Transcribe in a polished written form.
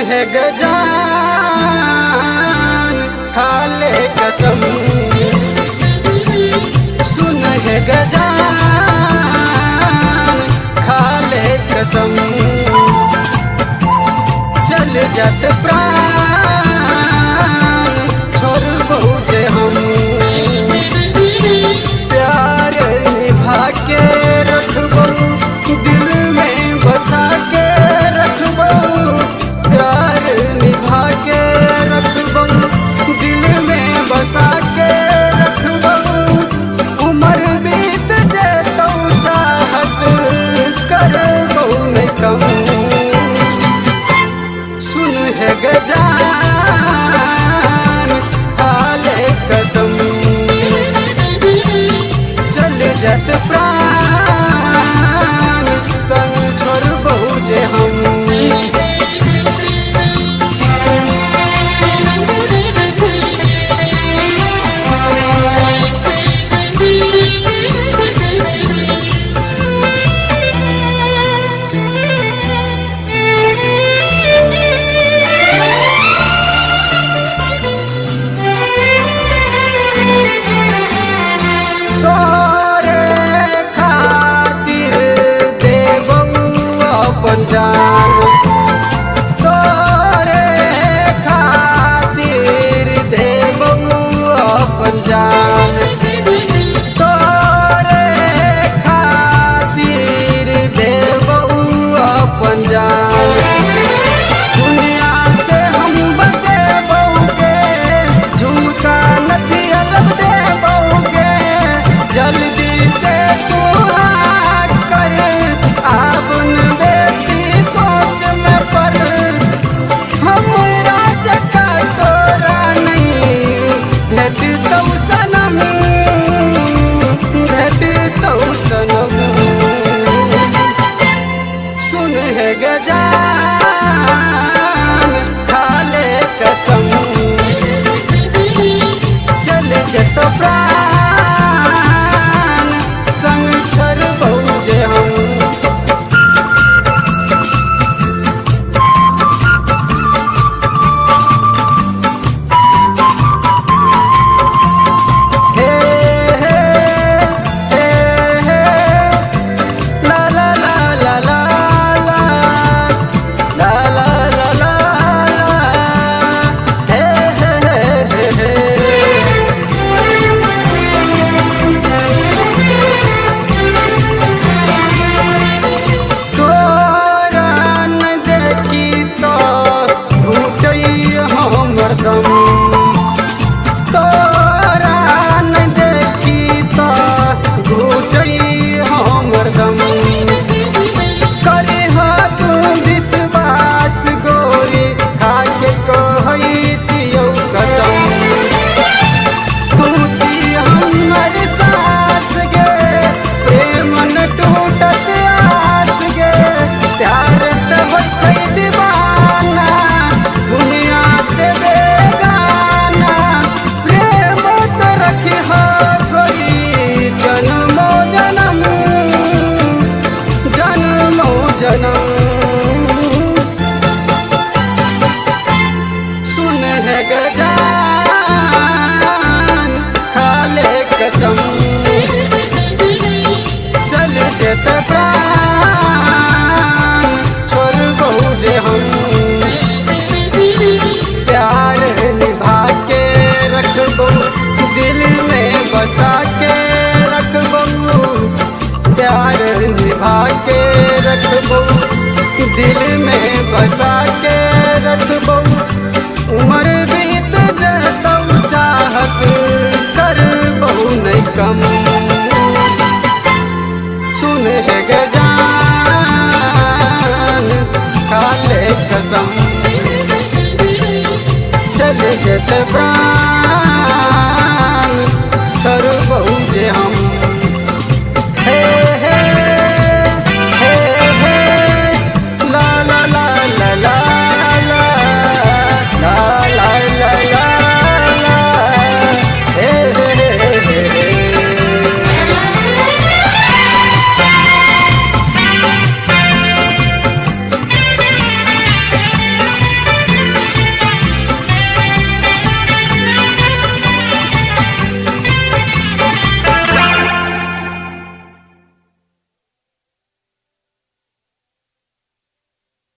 है गजान खाले कसम, सुन है गजान खाले कसम, चल जात प्राण छोड़ बहुजे हम, प्यार निभा के रखबो दिल में बसा के रखबो, प्यार निभा के रखबो दिल में बसा के रखबो, उम्र बीत जेतो चाहत करबो नहीं कम, सुन है गजान खाले कसम, चल जात प्राण संग छोड़ बहुजे हम। जान तोरे खातिर देबो अपन जान, तोरे खातिर देबो अपन जान, दुनिया से हम बचेबोगे झुमका नथिया लब देबोगे, जल्दी से तू कर आबन सोच में पर हमरा जका तोरा नहीं भेट तो सनम, भेट तो सनम, सुन है गजान खाले कसम, चल जत प्राण संग छोड़ बहुजे हम। तोरा न देखी तो घुटई हमर दम, करे हो तू विश्वास गोरी खाके कहै छियौ कसम, तू छी हमर सास गे प्रेम न टूटत आस गे, प्यार त होइ छै दीवाना दुनिया से जनम, सुन है गजान खाले कसम, चल जत प्राण छोड़ बहुजे हम, प्यार निभा के रखबो दिल में बसा के रखबो, प्यार निभा के रखबो दिल में बसा के रखबो, उम्र बीत जतौ चाहत करबो नहीं कम, सुन है गजान खाले कसम, चल जत प्राण